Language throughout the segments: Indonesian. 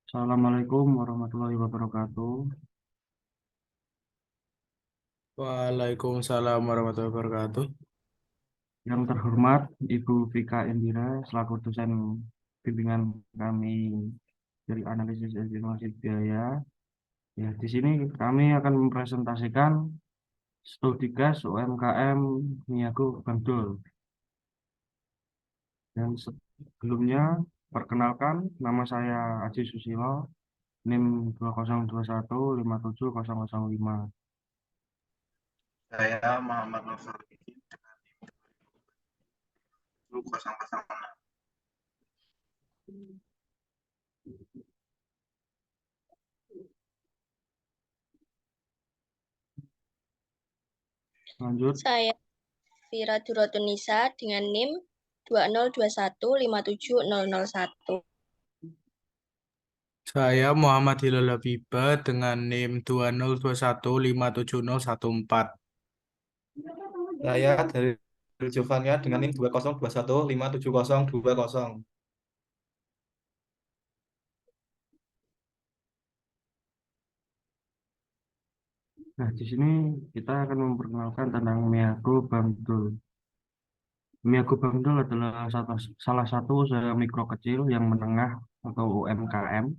Assalamualaikum warahmatullahi wabarakatuh. Waalaikumsalam warahmatullahi wabarakatuh. Yang terhormat Ibu Vika Indira selaku dosen bimbingan kami dari analisis estimasi biaya. Ya, di sini kami akan mempresentasikan studi gas UMKM Miago Bangdul. Dan sebelumnya perkenalkan nama saya Aji Susilo, NIM 2021570005. Saya Muhammad Nofal dengan 2006. Lanjut. Saya Vira Durotunisa dengan NIM 2021570001. Saya Muhammad Hilal Habibah dengan NIM 2021570014. Saya dari Giovannia dengan NIM 2021570020. Nah, di sini kita akan memperkenalkan tentang Miago Bangdul. Miago Bangdul adalah salah satu usaha mikro kecil yang menengah atau UMKM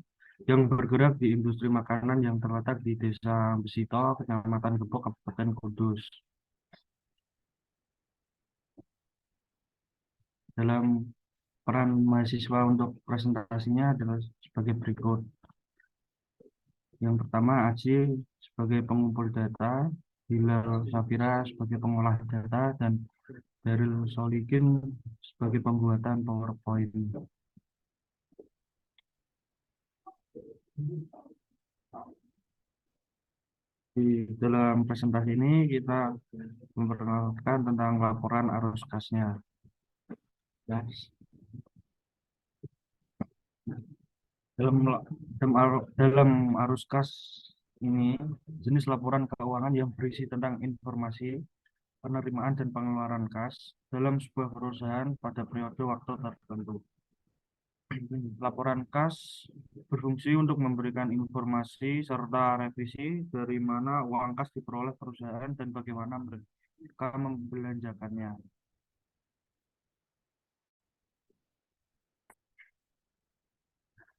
yang bergerak di industri makanan yang terletak di Desa Besito, Kecamatan Gepok, Kabupaten Kudus. Dalam peran mahasiswa untuk presentasinya adalah sebagai berikut. Yang pertama, Aji sebagai pengumpul data, Hilal Safira sebagai pengolah data, dan Daryl Solikin sebagai pembuatan PowerPoint. Di dalam presentasi ini kita memperkenalkan tentang laporan arus kasnya. Ya. Dalam arus kas ini, jenis laporan keuangan yang berisi tentang informasi penerimaan dan pengeluaran kas dalam sebuah perusahaan pada periode waktu tertentu. Laporan kas berfungsi untuk memberikan informasi serta revisi dari mana uang kas diperoleh perusahaan dan bagaimana mereka membelanjakannya.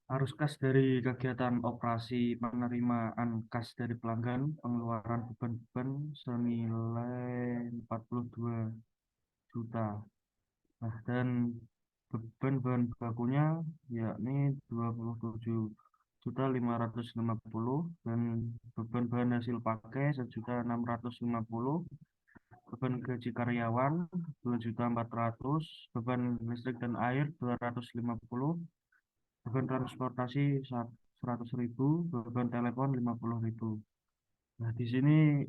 Arus kas dari kegiatan operasi penerimaan kas dari pelanggan, pengeluaran beban-beban senilai 42 juta. Nah, dan beban bahan bakunya yakni 27.550 dan beban bahan hasil pakai 1.650, beban gaji karyawan 2.400, beban listrik dan air 250, beban transportasi 100.000, beban telepon 50.000. Nah, di sini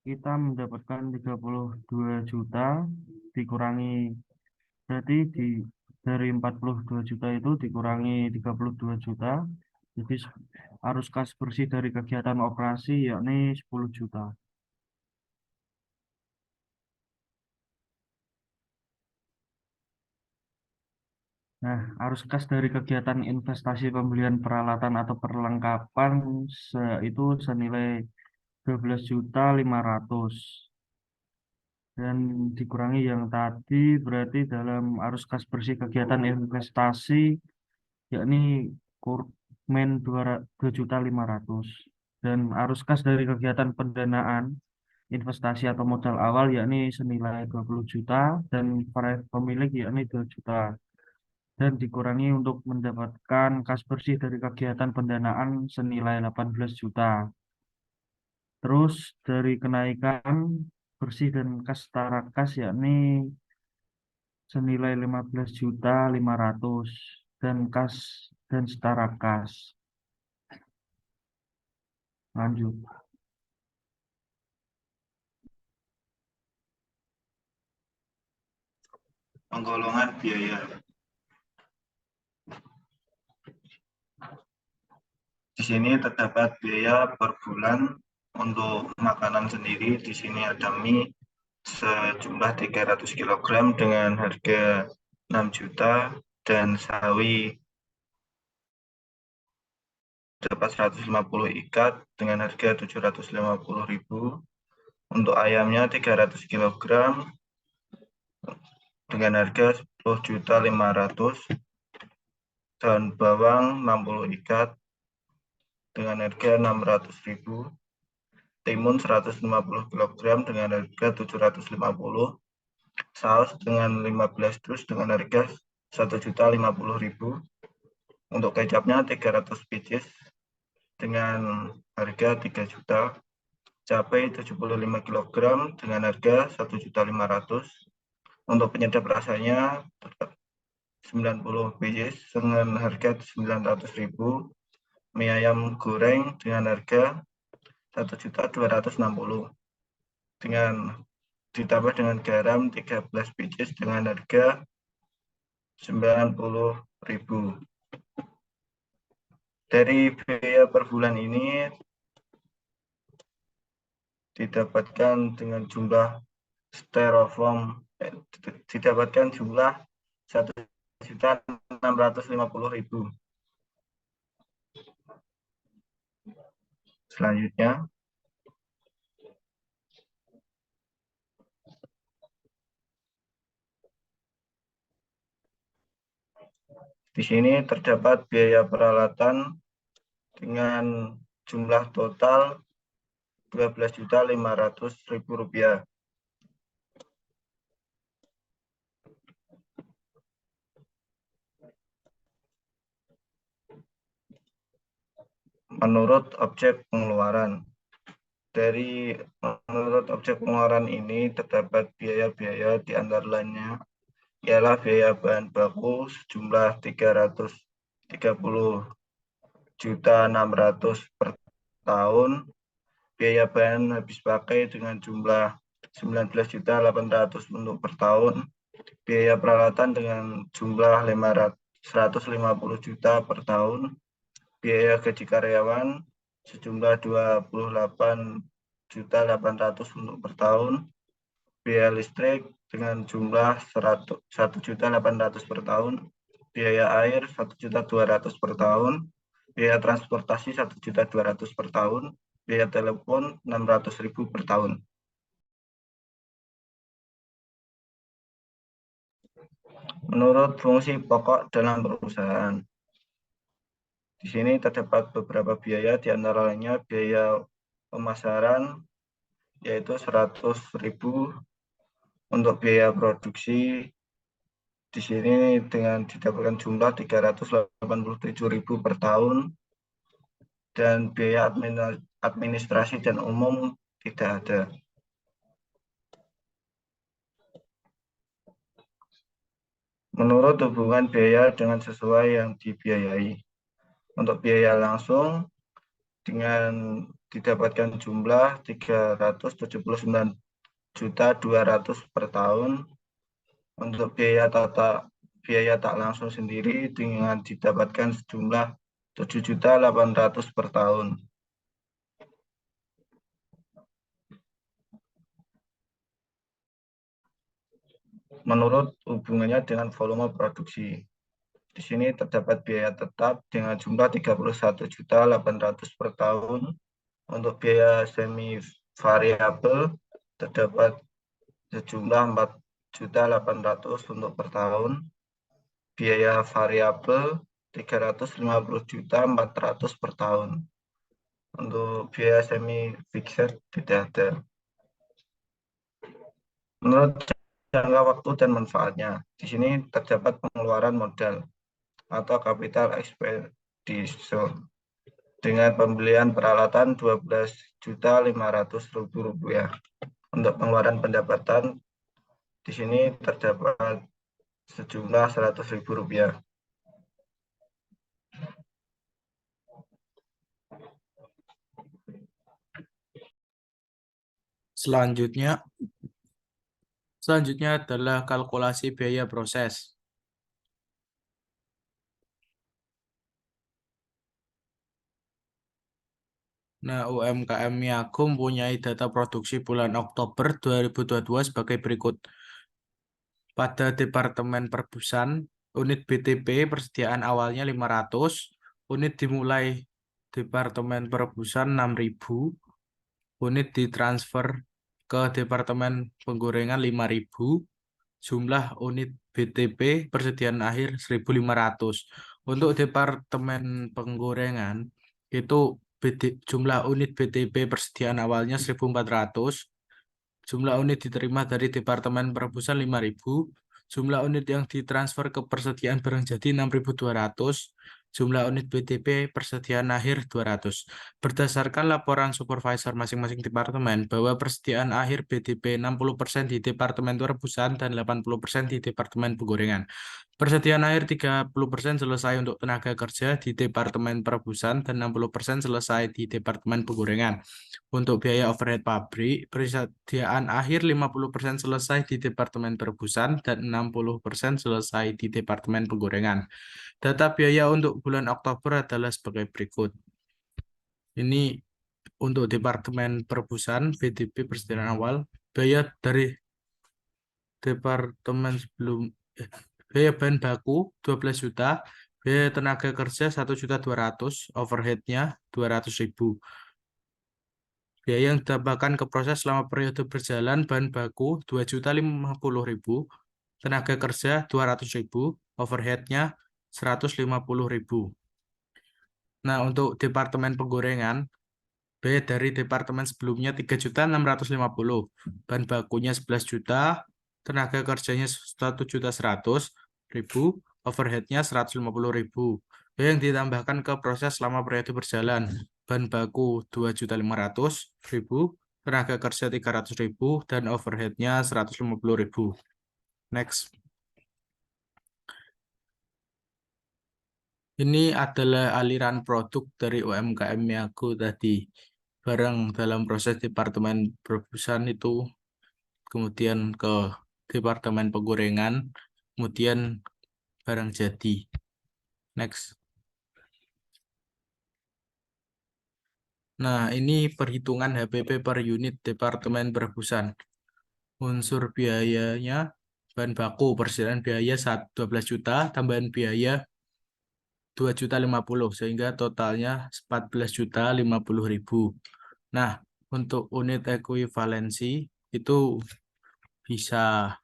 kita mendapatkan 32 juta dikurangi, berarti dari 42 juta itu dikurangi 32 juta, jadi arus kas bersih dari kegiatan operasi yakni 10 juta. Nah, arus kas dari kegiatan investasi pembelian peralatan atau perlengkapan itu senilai 12.500.000 dan dikurangi yang tadi, berarti dalam arus kas bersih kegiatan investasi yakni Kurmen 2.500.000 dan arus kas dari kegiatan pendanaan investasi atau modal awal yakni senilai 20 juta dan pemilik yakni 2 juta dan dikurangi untuk mendapatkan kas bersih dari kegiatan pendanaan senilai 18 juta. Terus dari kenaikan bersih dan kas setara kas yakni senilai 15.500.000 dan kas dan setara kas. Lanjut. Penggolongan biaya. Di sini terdapat biaya per bulan untuk makanan sendiri. Di sini ada mie sejumlah 300 kg dengan harga 6 juta dan sawi terdapat 150 ikat dengan harga 750.000. Untuk ayamnya 300 kg dengan harga 10.500.000. Daun bawang 60 ikat dengan harga 600.000. Timun 150 kg dengan harga 750. Saus dengan 15 dus dengan harga 1.050.000. Untuk kecapnya 300 pieces dengan harga 3 juta. Cabai 75 kg dengan harga 1.500.000. Untuk penyedap rasanya 90 pieces dengan harga 900.000. Mie ayam goreng dengan harga 1.260.000 dengan ditambah dengan garam 13 pieces dengan harga 90.000. Dari biaya per bulan ini didapatkan dengan jumlah styrofoam didapatkan jumlah 1.650.000. Selanjutnya, di sini terdapat biaya peralatan dengan jumlah total Rp12.500.000. Menurut objek pengeluaran. Menurut objek pengeluaran ini terdapat biaya-biaya di antara lainnya ialah biaya bahan baku sejumlah 330.600.000 per tahun, biaya bahan habis pakai dengan jumlah 19.800.000 untuk per tahun, biaya peralatan dengan jumlah 150 juta per tahun, biaya gaji karyawan sejumlah 28.800.000 untuk per tahun, biaya listrik dengan jumlah 1.800.000 per tahun, biaya air 1.200.000 per tahun, biaya transportasi 1.200.000 per tahun, biaya telepon 600.000 per tahun. Menurut fungsi pokok dalam perusahaan. Di sini terdapat beberapa biaya, di antara lainnya biaya pemasaran yaitu 100.000. Untuk biaya produksi di sini dengan didapatkan jumlah 387.000 per tahun, dan biaya administrasi dan umum tidak ada. Menurut hubungan biaya dengan sesuai yang dibiayai. Untuk biaya langsung dengan didapatkan jumlah 379.200.000 per tahun. Untuk biaya tak langsung sendiri dengan didapatkan sejumlah 7.800.000 per tahun. Menurut hubungannya dengan volume produksi. Di sini terdapat biaya tetap dengan jumlah 31.800.000 per tahun. Untuk biaya semi variabel terdapat sejumlah 4.800.000 untuk per tahun. Biaya variabel 350.400.000 per tahun. Untuk biaya semi fixed tidak ada. Menurut jangka waktu dan manfaatnya, di sini terdapat pengeluaran modal atau capital expenditure dengan pembelian peralatan Rp12.500.000. Untuk pengeluaran pendapatan di sini terdapat sejumlah Rp100.000. Selanjutnya adalah kalkulasi biaya proses. Nah, UMKM Miago mempunyai data produksi bulan Oktober 2022 sebagai berikut. Pada Departemen Perbusan, unit BTP persediaan awalnya 500, unit dimulai Departemen Perebusan 6.000, unit ditransfer ke Departemen Penggorengan 5.000, jumlah unit BTP persediaan akhir 1.500. Untuk Departemen Penggorengan itu jumlah unit BTP persediaan awalnya 1.400, jumlah unit diterima dari Departemen Perebusan 5.000, jumlah unit yang ditransfer ke persediaan barang jadi 6.200, jumlah unit BTP persediaan akhir 200. Berdasarkan laporan supervisor masing-masing departemen bahwa persediaan akhir BTP 60% di Departemen Perebusan dan 80% di Departemen Penggorengan. Persediaan akhir 30% selesai untuk tenaga kerja di Departemen Perebusan dan 60% selesai di Departemen Penggorengan. Untuk biaya overhead pabrik, persediaan akhir 50% selesai di Departemen Perebusan dan 60% selesai di Departemen Penggorengan. Data biaya untuk bulan Oktober adalah sebagai berikut. Ini untuk Departemen Perebusan, BTP persediaan awal, biaya dari Departemen biaya bahan baku 12 juta, biaya tenaga kerja 1.200.000, overheadnya 200.000. Biaya yang ditambahkan ke proses selama periode berjalan bahan baku 2.050.000, tenaga kerja 200.000, overheadnya 150.000. Nah, untuk Departemen Penggorengan, biaya dari departemen sebelumnya 3.650.000, bahan bakunya 11 juta, tenaga kerjanya 1.100.000, overheadnya 150.000. Biaya yang ditambahkan ke proses selama periode berjalan, bahan baku 2.500.000, tenaga kerja 300.000, dan overheadnya 150.000. Next. Ini adalah aliran produk dari UMKM Miago tadi. Barang dalam proses Departemen Perebusan itu, kemudian ke Departemen Penggorengan, kemudian barang jadi. Next. Nah, ini perhitungan HPP per unit Departemen Perebusan. Unsur biayanya, bahan baku, persediaan biaya 12 juta, tambahan biaya 2.050.000, sehingga totalnya 14.050.000. Nah, untuk unit ekuivalensi itu bisa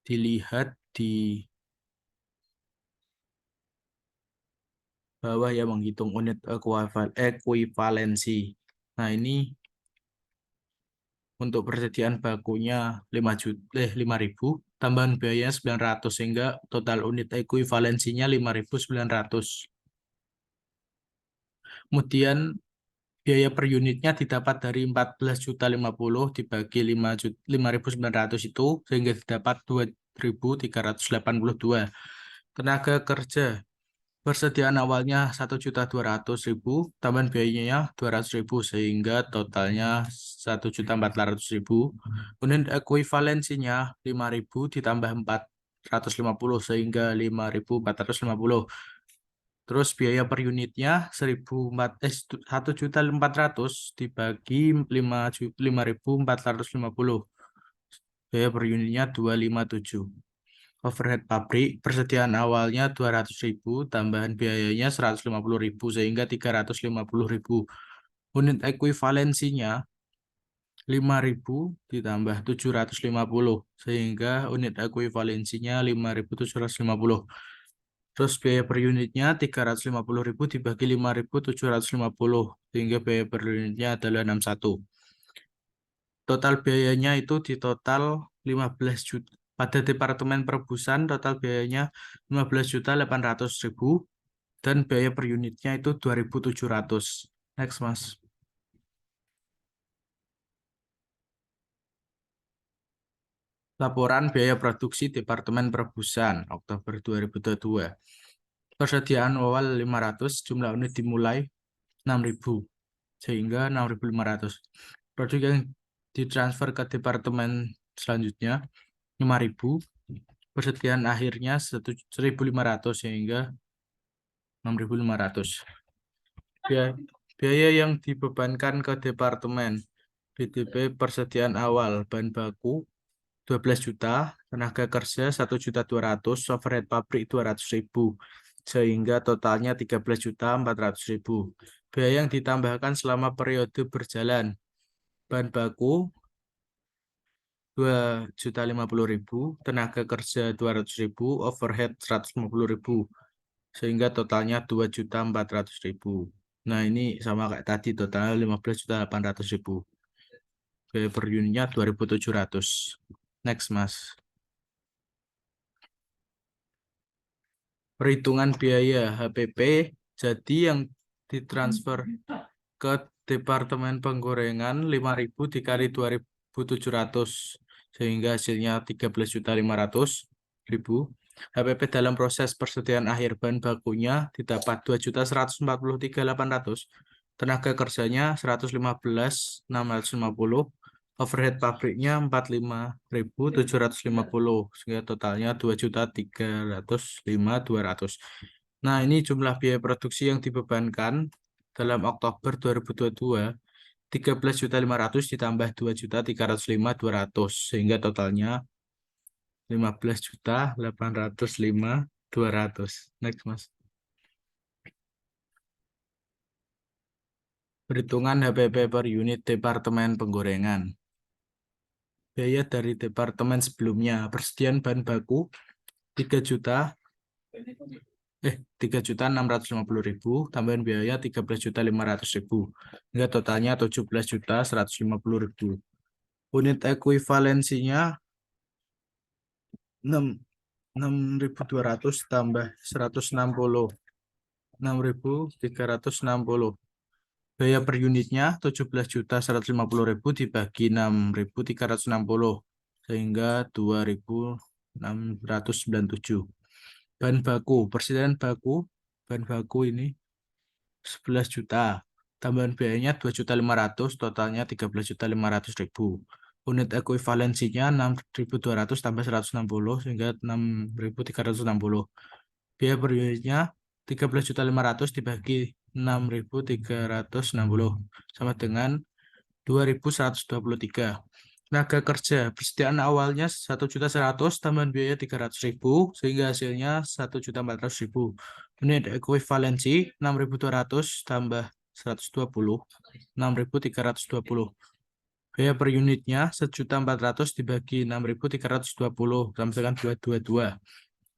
dilihat di bawah ya, menghitung unit ekuivalensi. Nah, ini untuk persediaan bakunya 5.000, tambahan biaya 900, sehingga total unit ekuivalensinya 5.900. Kemudian biaya per unitnya didapat dari 14.050 dibagi 5.900 itu, sehingga didapat 2.382. Tenaga kerja persediaan awalnya 1.200.000, tambahan biayanya 200.000, sehingga totalnya 1.400.000. Unit ekuivalensinya 5.000 ditambah 450, sehingga 5.450. Terus biaya per unitnya 1.400 dibagi 5.450. Biaya per unitnya 257. Overhead pabrik persediaan awalnya 200.000, tambahan biayanya 150.000, sehingga 350.000. Unit ekuivalensinya 5.000 ditambah 750, sehingga unit ekuivalensinya 5.750. Terus biaya per unitnya 350.000 dibagi 5.750, sehingga biaya per unitnya adalah 61. Total biayanya itu di total 15 juta. Pada Departemen Perebusan total biayanya 15.800.000 dan biaya per unitnya itu 2.700. Next, Mas. Laporan biaya produksi Departemen Perebusan Oktober 2022. Persediaan awal 500, jumlah unit dimulai 6.000, sehingga 6.500. Produk yang ditransfer ke departemen selanjutnya 5.000, persediaan akhirnya 1.500, sehingga 6.500. Biaya yang dibebankan ke departemen BTP persediaan awal bahan baku 12 juta, tenaga kerja 1.200.000, overhead pabrik 200.000, sehingga totalnya 13.400.000. Biaya yang ditambahkan selama periode berjalan. Bahan baku 2.050.000, tenaga kerja 200.000, overhead 150.000, sehingga totalnya 2.400.000. Nah, ini sama kayak tadi, totalnya 15.800.000. Biaya per unitnya 2.700. Next, Mas. Perhitungan biaya HPP, jadi yang ditransfer ke Departemen Penggorengan 5.000 dikali 2.700, sehingga hasilnya 13.500.000. HPP dalam proses persediaan akhir bahan bakunya didapat 2.143.800, tenaga kerjanya 115.650, overhead pabriknya 45.750, sehingga totalnya 2.305.200. Nah, ini jumlah biaya produksi yang dibebankan dalam Oktober 2022, 13.500.000 ditambah 2.305.200, sehingga totalnya 15.805.200. Next, Mas. Perhitungan HPP per unit Departemen Penggorengan. Biaya dari departemen sebelumnya, persediaan bahan baku 3.650.000, tambahan biaya 13.500.000, hingga totalnya 17.150.000. Unit ekuivalensinya 6.200 tambah 160, 6.360. Biaya per unitnya 17.150.000 dibagi 6.360, sehingga 2.697. Bahan baku, persediaan bahan baku ini 11 juta. Tambahan biayanya 2.500.000, totalnya 13.500.000. Unit ekuivalensinya 6.200 tambah 160, sehingga 6.360. Biaya per unitnya 13.500 dibagi 6.360, sama dengan 2.123. Tenaga kerja, persediaan awalnya 1.100.000, tambahan biaya 300.000, sehingga hasilnya 1.400.000. Unit ekuivalensi 6.200 tambah 120, 6.320. Biaya per unitnya 1.400 dibagi 6.320, sama dengan 222.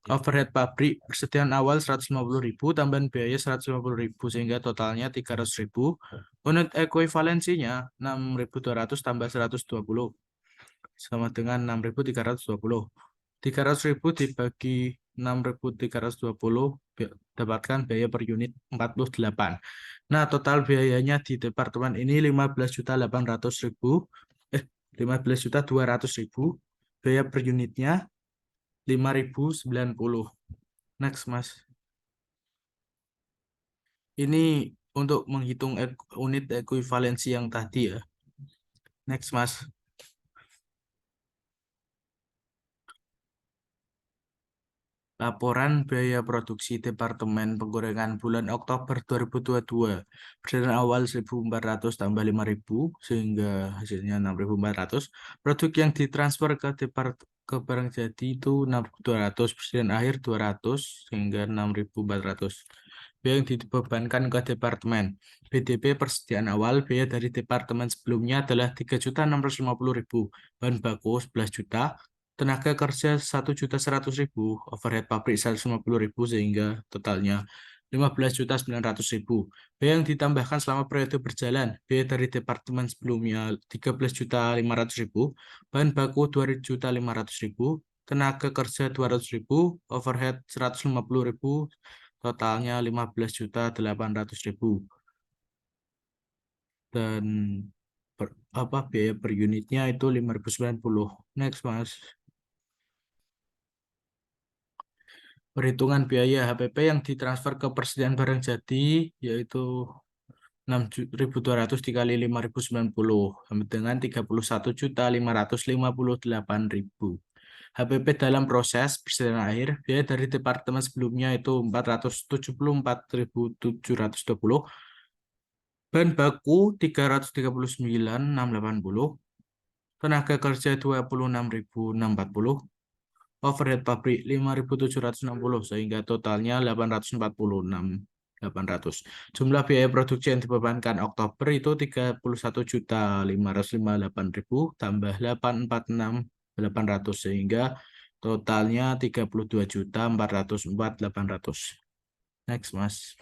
Overhead pabrik, persediaan awal 150.000, tambahan biaya 150.000, sehingga totalnya 300.000. Unit ekuivalensinya 6.200 tambah 120, sama dengan 6.320. 300.000 dibagi 6.320, dapatkan biaya per unit 48. Nah, total biayanya di departemen ini 15.800.000, 15.200.000. Biaya per unitnya 5.090. Next, Mas. Ini untuk menghitung unit ekuivalensi yang tadi ya. Next, Mas. Laporan biaya produksi Departemen Penggorengan bulan Oktober 2022. Persediaan awal 1.400 tambah 5.000, sehingga hasilnya 6.400. Produk yang ditransfer ke barang jadi itu 6.200, persediaan akhir 200, sehingga 6.400. Biaya yang dibebankan ke departemen. BDP persediaan awal, biaya dari departemen sebelumnya adalah 3.650.000, bahan baku 11 juta, tenaga kerja 1.100.000, overhead pabrik 150.000, sehingga totalnya 15.900.000. Biaya yang ditambahkan selama periode berjalan, biaya dari departemen sebelumnya 13.500.000, bahan baku 2.500.000, tenaga kerja 200.000, overhead 150.000, totalnya 15.800.000. Dan biaya per unitnya itu 5.090. Next, Mas. Perhitungan biaya HPP yang ditransfer ke persediaan barang jadi, yaitu 6.200 dikali 5.090, sama dengan 31.558.000. HPP dalam proses persediaan akhir, biaya dari departemen sebelumnya itu 474.720, bahan baku 339.680, tenaga kerja 26.640, Overhead pabrik 5.760 sehingga totalnya 846.800. Jumlah biaya produksi yang dibebankan Oktober itu 31.558.000 tambah 846.800 sehingga totalnya 32.404.800. Next, Mas.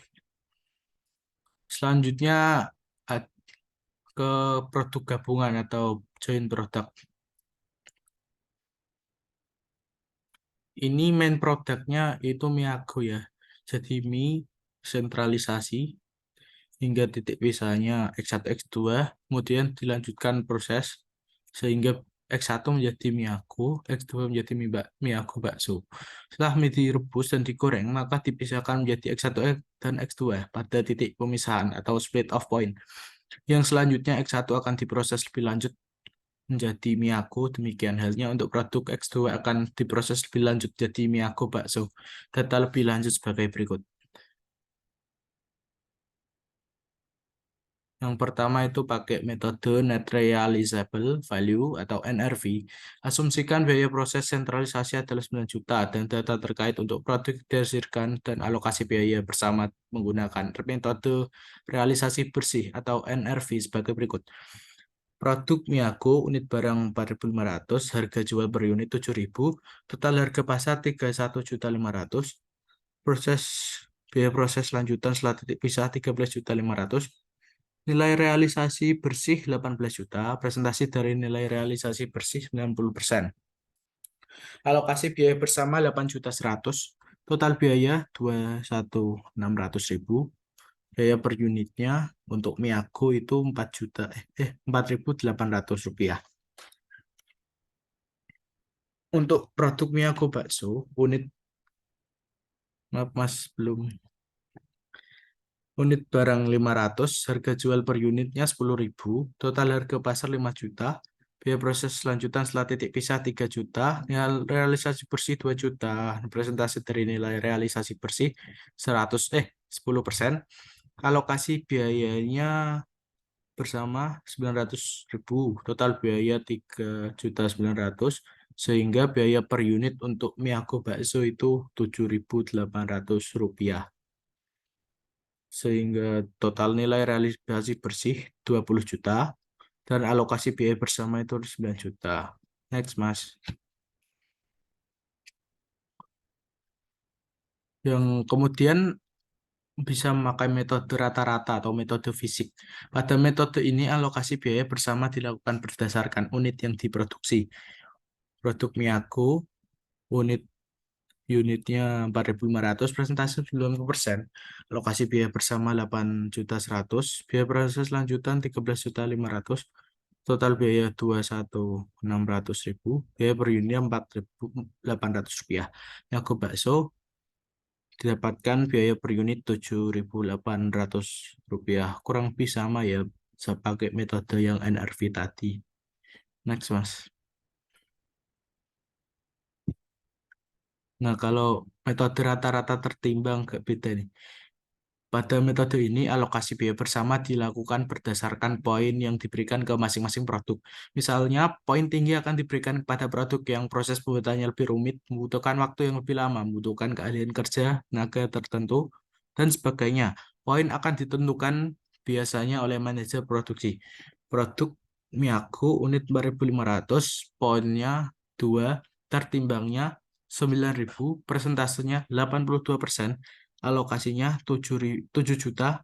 Selanjutnya ke produk gabungan atau joint product. Ini main produknya itu Miago ya. Jadi mie sentralisasi hingga titik pisahnya X1, X2, kemudian dilanjutkan proses sehingga X1 menjadi Miago, X2 menjadi Miago bakso. Setelah mie direbus dan digoreng, maka dipisahkan menjadi X1 dan X2 pada titik pemisahan atau split off point. Yang selanjutnya X1 akan diproses lebih lanjut menjadi Miago. Demikian halnya untuk produk X2 akan diproses lebih lanjut jadi Miago bakso. Data lebih lanjut sebagai berikut. Yang pertama itu pakai metode Net Realizable Value atau NRV. Asumsikan biaya proses sentralisasi adalah 9 juta dan data terkait untuk produk dihasilkan dan alokasi biaya bersama menggunakan metode realisasi bersih atau NRV sebagai berikut. Produk Miago unit barang 4.500, harga jual per unit 7.000, total harga pasar 31.500, biaya proses lanjutan setelah titik pisah 13.500, nilai realisasi bersih 18 juta, presentasi dari nilai realisasi bersih 90%. Alokasi biaya bersama 8.100.000, total biaya 21.600.000. Biaya per unitnya untuk Miago itu 4.800 rupiah. Untuk produk Miago bakso, maaf mas, belum. Unit barang 500, harga jual per unitnya 10.000, total harga pasar 5 juta, biaya proses selanjutan setelah titik pisah 3 juta, nilai realisasi bersih 2 juta, presentasi dari nilai realisasi bersih 10%, alokasi biayanya bersama 900.000, total biaya 3.900.000, sehingga biaya per unit untuk Miago bakso itu 7.800 rupiah. Sehingga total nilai realisasi bersih 20 juta dan alokasi biaya bersama itu 9 juta. Next, Mas. Yang kemudian bisa memakai metode rata-rata atau metode fisik. Pada metode ini alokasi biaya bersama dilakukan berdasarkan unit yang diproduksi. Produk Miago unitnya 4.500, presentasi 90%, alokasi biaya bersama 8.100.000, biaya proses lanjutan 13.500.000, total biaya 21.600.000, biaya per unitnya 4.800 rupiah. Miago bakso didapatkan biaya per unit 7.800 rupiah, kurang lebih sama ya, saya pakai metode yang NRV tadi. Next, Mas. Nah, kalau metode rata-rata tertimbang gak beda nih. Pada metode ini, alokasi biaya bersama dilakukan berdasarkan poin yang diberikan ke masing-masing produk. Misalnya, poin tinggi akan diberikan kepada produk yang proses pembuatannya lebih rumit, membutuhkan waktu yang lebih lama, membutuhkan keahlian kerja, tenaga tertentu, dan sebagainya. Poin akan ditentukan biasanya oleh manajer produksi. Produk Miago unit 4.500, poinnya 2, tertimbangnya 9.000, persentasenya 82%, alokasinya 7.380.000.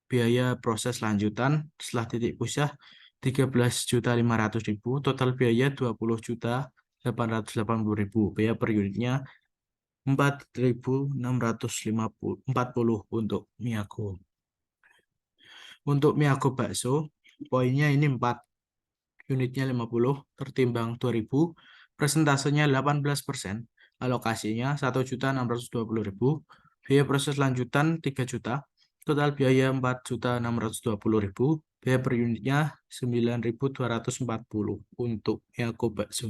Biaya proses lanjutan setelah titik pisah 13.500.000, total biaya 20.880.000. Biaya per unitnya 4.640 untuk Miago. Untuk Miago bakso, poinnya ini 4, unitnya 50, tertimbang 2.000, presentasenya 18%, alokasinya 1.620.000, biaya proses lanjutan 3 juta, total biaya 4.620.000, biaya per unitnya 9.240 untuk Miago bakso.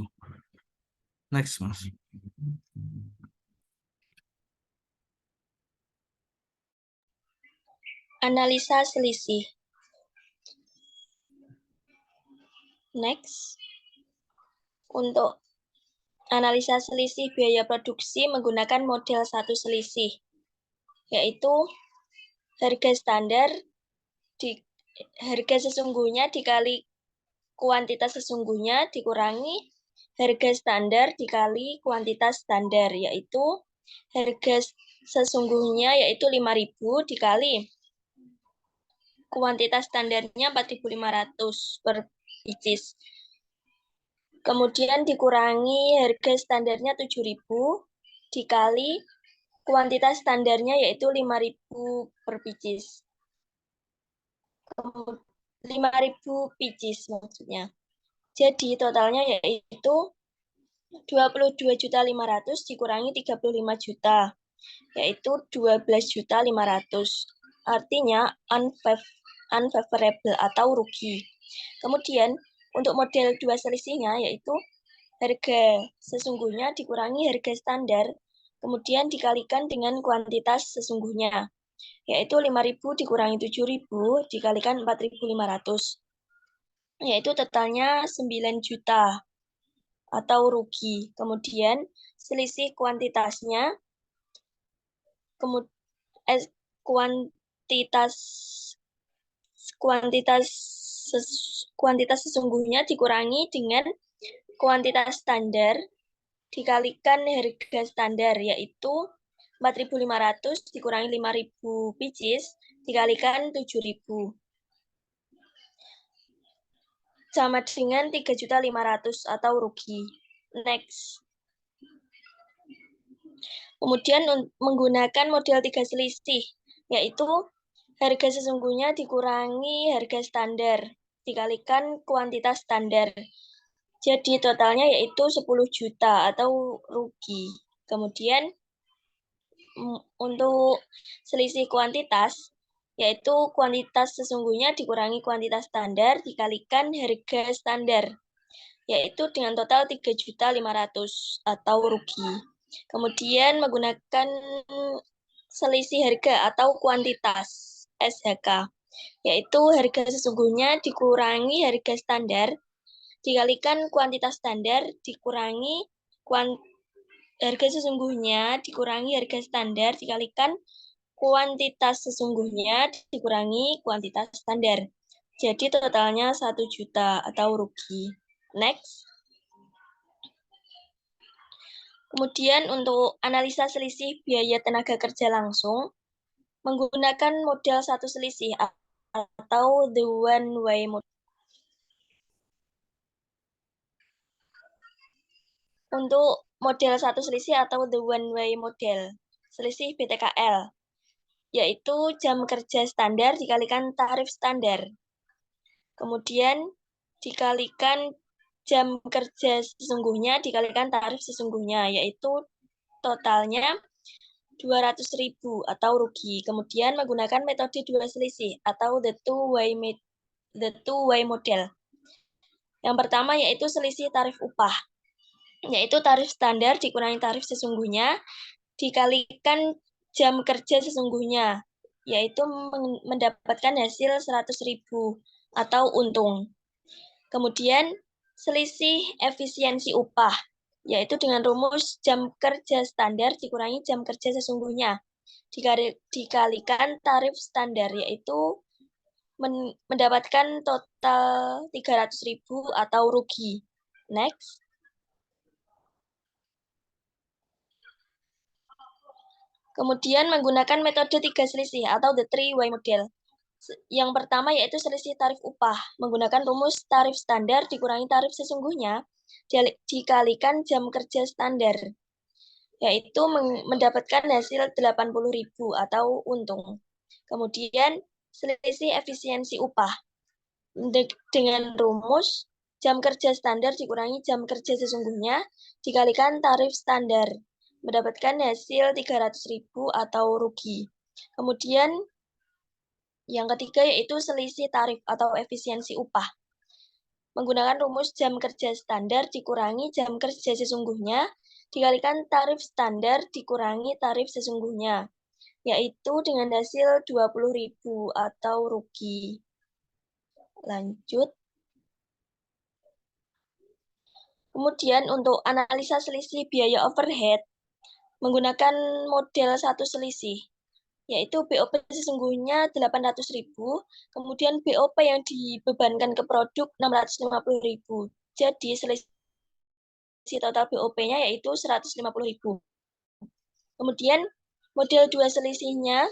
Next, Mas. Analisa selisih. Next. Untuk analisa selisih biaya produksi menggunakan model satu selisih, yaitu harga standar harga sesungguhnya dikali kuantitas sesungguhnya dikurangi harga standar dikali kuantitas standar, yaitu harga sesungguhnya yaitu 5.000 dikali kuantitas standarnya 4.500 per pieces. Kemudian dikurangi harga standarnya 7.000 dikali kuantitas standarnya yaitu 5.000 per pieces. 5.000 pieces maksudnya. Jadi totalnya yaitu 22.500.000 dikurangi 35 juta, yaitu 12.500.000. Artinya unfavorable atau rugi. Kemudian untuk model dua selisihnya yaitu harga sesungguhnya dikurangi harga standar, kemudian dikalikan dengan kuantitas sesungguhnya, yaitu 5.000 dikurangi 7.000 dikalikan 4.500, yaitu totalnya 9 juta atau rugi. Kemudian selisih kuantitasnya, kuantitas sesungguhnya dikurangi dengan kuantitas standar dikalikan harga standar, yaitu 4.500 dikurangi 5.000 pieces dikalikan 7.000 sama dengan 3.500.000 atau rugi. Next. Kemudian menggunakan model tiga selisih, yaitu harga sesungguhnya dikurangi harga standar dikalikan kuantitas standar. Jadi totalnya yaitu 10 juta atau rugi. Kemudian untuk selisih kuantitas, yaitu kuantitas sesungguhnya dikurangi kuantitas standar dikalikan harga standar, yaitu dengan total 3.500.000 atau rugi. Kemudian menggunakan selisih harga atau kuantitas SHK, yaitu harga sesungguhnya dikurangi harga standar dikalikan kuantitas standar dikurangi harga sesungguhnya dikurangi harga standar dikalikan kuantitas sesungguhnya dikurangi kuantitas standar. Jadi totalnya 1 juta atau rugi. Next. Kemudian untuk analisa selisih biaya tenaga kerja langsung menggunakan model satu selisih atau the one way model. Untuk model satu selisih atau the one way model, selisih BTKL, yaitu jam kerja standar dikalikan tarif standar. Kemudian dikalikan jam kerja sesungguhnya dikalikan tarif sesungguhnya, yaitu totalnya 200.000 atau rugi. Kemudian menggunakan metode dua selisih atau the two way model. Yang pertama yaitu selisih tarif upah, yaitu tarif standar dikurangi tarif sesungguhnya dikalikan jam kerja sesungguhnya, yaitu mendapatkan hasil 100.000 atau untung. Kemudian selisih efisiensi upah, yaitu dengan rumus jam kerja standar dikurangi jam kerja sesungguhnya dikalikan tarif standar, yaitu mendapatkan total 300.000 atau rugi. Next. Kemudian menggunakan metode tiga selisih atau the three way model. Yang pertama yaitu selisih tarif upah, menggunakan rumus tarif standar dikurangi tarif sesungguhnya dikalikan jam kerja standar, yaitu mendapatkan hasil 80.000 atau untung. Kemudian selisih efisiensi upah dengan rumus jam kerja standar dikurangi jam kerja sesungguhnya dikalikan tarif standar, mendapatkan hasil 300.000 atau rugi. Kemudian yang ketiga yaitu selisih tarif atau efisiensi upah. Menggunakan rumus jam kerja standar dikurangi jam kerja sesungguhnya dikalikan tarif standar dikurangi tarif sesungguhnya, yaitu dengan hasil 20.000 atau rugi. Lanjut. Kemudian untuk analisa selisih biaya overhead menggunakan model satu selisih, yaitu BOP sesungguhnya 800.000, kemudian BOP yang dibebankan ke produk 650.000. Jadi selisih total BOP-nya yaitu 150.000. Kemudian model dua selisihnya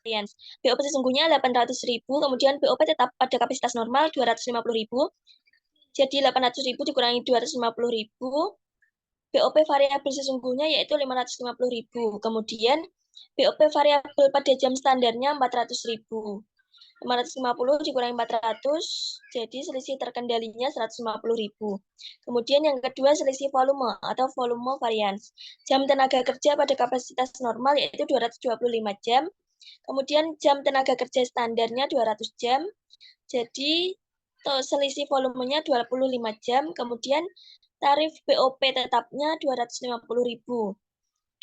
BOP sesungguhnya 800.000, kemudian BOP tetap pada kapasitas normal 250.000. Jadi 800.000 dikurangi 250.000. BOP variabel sesungguhnya yaitu 550.000. Kemudian BOP variabel pada jam standarnya 400.000. 550 dikurangi 400, jadi selisih terkendalinya 150.000. Kemudian yang kedua selisih volume atau volume varians. Jam tenaga kerja pada kapasitas normal yaitu 225 jam. Kemudian jam tenaga kerja standarnya 200 jam. Jadi selisih volumenya 25 jam. Kemudian tarif BOP tetapnya 250.000.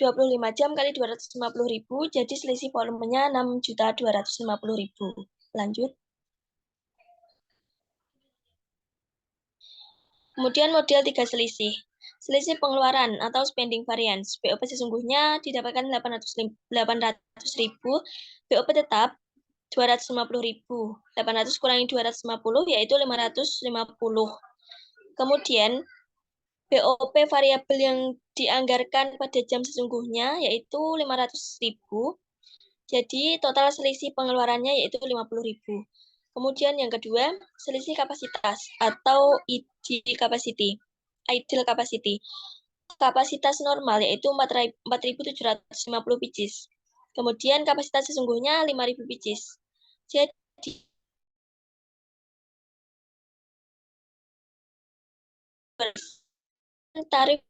25 jam kali 250.000, jadi selisih volumenya 6.250.000. Lanjut. Kemudian model 3 selisih. Selisih pengeluaran atau spending variance. BOP sesungguhnya didapatkan 800.000, BOP tetap 250.000. 800 kurangi 250 yaitu 550. Kemudian BOP variabel yang dianggarkan pada jam sesungguhnya yaitu 500.000. Jadi total selisih pengeluarannya yaitu 50.000. Kemudian yang kedua, selisih kapasitas atau ideal capacity. Ideal capacity. Kapasitas normal yaitu 4.750 pieces. Kemudian kapasitas sesungguhnya 5.000 pieces. Jadi tarif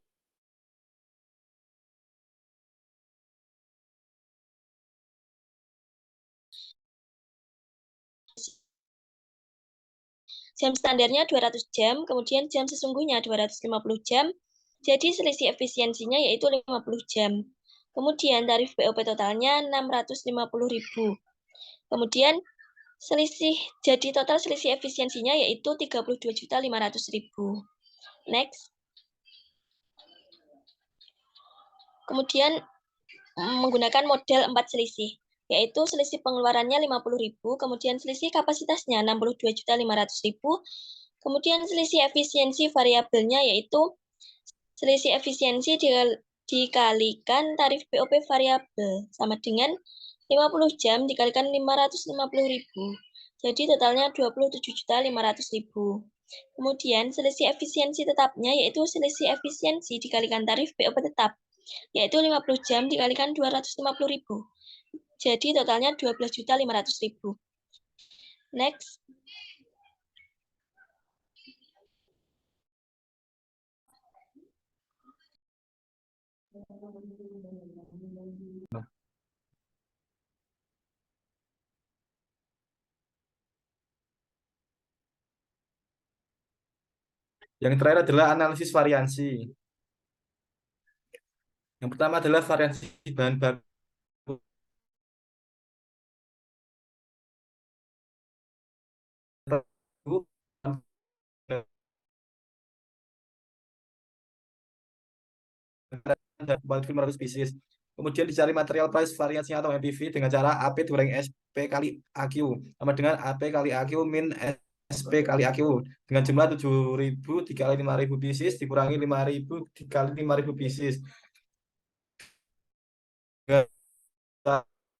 jam standarnya 200 jam, kemudian jam sesungguhnya 250 jam. Jadi selisih efisiensinya yaitu 50 jam. Kemudian tarif BOP totalnya 650.000. Kemudian jadi total selisih efisiensinya yaitu 32.500.000. Next. Kemudian menggunakan model 4 selisih, yaitu selisih pengeluarannya 50.000, kemudian selisih kapasitasnya 62.500.000, kemudian selisih efisiensi variabelnya yaitu selisih efisiensi dikalikan tarif BOP variabel sama dengan 50 jam dikalikan 550.000. Jadi totalnya 27.500.000. Kemudian selisih efisiensi tetapnya yaitu selisih efisiensi dikalikan tarif BOP tetap yaitu 50 jam dikalikan 250.000. Jadi totalnya 12.500.000. Next. Yang terakhir adalah analisis variansi. Yang pertama adalah variansi bahan baku. Dan 4.500 pieces. Kemudian dicari material price variansinya atau MPV dengan cara AP dikurangi SP kali AQ sama dengan AP kali AQ min SP kali AQ dengan jumlah 7.000 dikali 5.000 pieces dikurangi 5.000 dikali 5.000 pieces.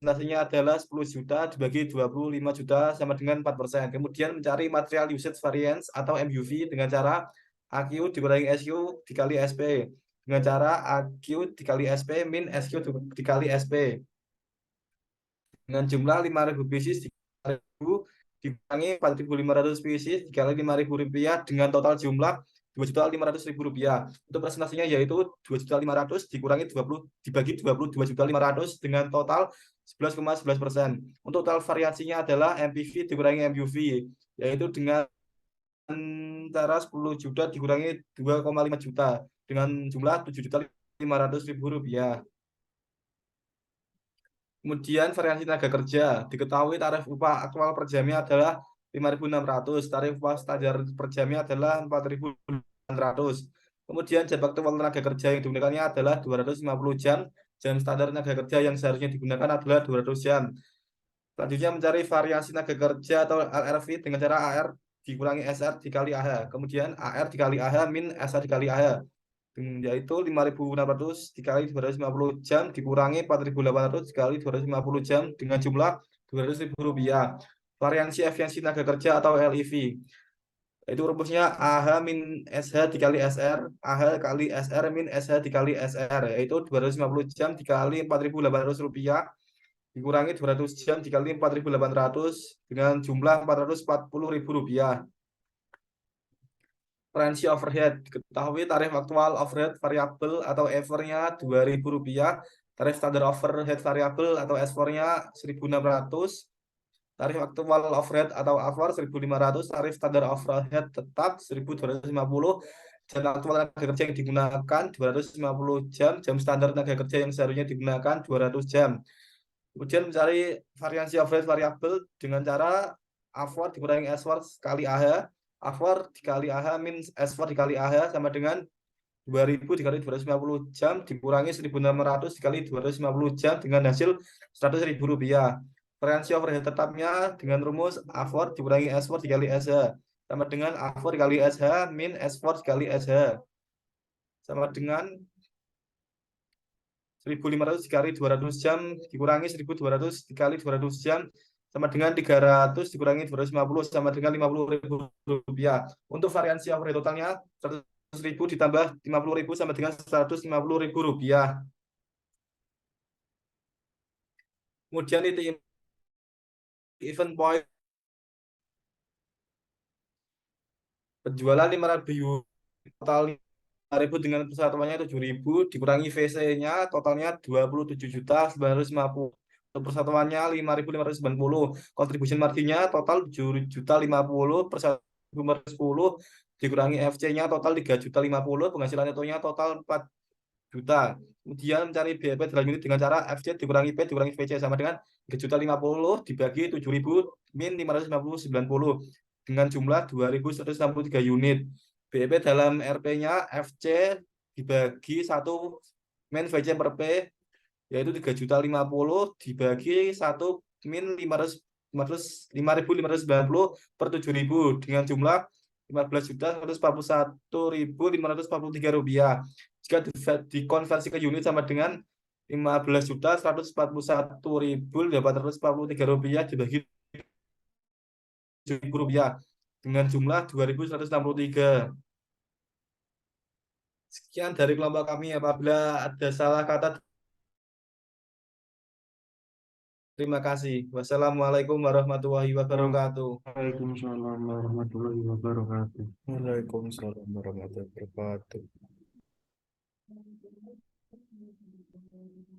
Nasinya adalah 10 juta dibagi 25 juta sama dengan 4%. Kemudian mencari material usage variance atau MUV dengan cara AQ dikurangi SQ dikali SP. Dengan cara AQ dikali SP min SQ dikali SP. Dengan jumlah 5.000 pieces dikurangi 4.500 pieces dikali 5.000 rupiah dengan total jumlah 2.500.000 rupiah. Untuk presentasinya yaitu 2.500 dikurangi 20 dibagi 22.500 dengan total 11,11%. Untuk total variansinya adalah MPV dikurangi MUV, yaitu dengan cara 10 juta dikurangi 2,5 juta dengan jumlah 7.500.000 rupiah. Kemudian variansi tenaga kerja, diketahui tarif upah aktual per jamnya adalah 5.600. Tarif upah standar per jamnya adalah 4.800. Kemudian jam aktual tenaga kerja yang digunakannya adalah 250 jam. Jam standar tenaga kerja yang seharusnya digunakan adalah 200 jam. Selanjutnya mencari variasi tenaga kerja atau LRV dengan cara AR dikurangi SR dikali AH. Kemudian AR dikali AH min SR dikali AH. Yaitu 5.600 dikali 250 jam dikurangi 4.800 dikali 250 jam dengan jumlah Rp200.000. Variansi efisiensi tenaga kerja atau LEV. Itu rumusnya AH min SH dikali SR, AH kali SR min SH dikali SR, yaitu 250 jam dikali Rp4.800 dikurangi 200 jam dikali 4.800 dengan jumlah Rp440.000. Variansi overhead. Ketahui tarif aktual overhead variabel atau EVER-nya Rp2.000, tarif standar overhead variabel atau S4-nya 1.600, tarif aktual overhead atau AVOR 1.500, tarif standar overhead tetap 1.250, jam aktual tenaga kerja yang digunakan 250 jam, jam standar tenaga kerja yang seharusnya digunakan 200 jam. Kemudian mencari variansi overhead variabel dengan cara AVOR dikurangi S4 kali AH, AVOR dikali AH min S4 dikali AH sama dengan 2.000 dikali 250 jam dikurangi 1.600 dikali 250 jam dengan hasil Rp100.000. Variansi overhead tetapnya dengan rumus AVOR dikurangi S4 dikali SH sama dengan AVOR dikali SH min S4 dikali SH sama dengan 1.500 dikali 200 jam dikurangi 1.200 dikali 200 jam sama dengan 300 dikurangi 250 sama dengan Rp50.000. Untuk variansi overhead totalnya 100.000 ditambah 50.000 sama dengan Rp150.000. Kemudian titik event point penjualan 5.000 unit total 5.000 dengan persatuannya 7.000 dikurangi VC-nya totalnya 27.950. Untuk persatuannya 5.590. Contribution margin-nya total 7.050 persatuan 10 dikurangi FC-nya total 3.050. Penghasilan netonya total 4 juta. Kemudian mencari BEP dalam unit dengan cara FC dikurangi P dikurangi VC sama dengan 3.050 dibagi 7.000 min 590 dengan jumlah 2.163 unit. BEP dalam RP-nya FC dibagi 1 min VC per P yaitu 3.050 dibagi 1 min 5.590 per 7.000 dengan jumlah Rp15.141.543. Jika dikonversi ke unit sama dengan Rp15.141.843 dibagi Rp7.000 dengan jumlah 2.163. Sekian dari kelompok kami. Apabila ada salah kata, terima kasih. Wassalamualaikum warahmatullahi wabarakatuh. Waalaikumsalam warahmatullahi wabarakatuh. Waalaikumsalam warahmatullahi wabarakatuh.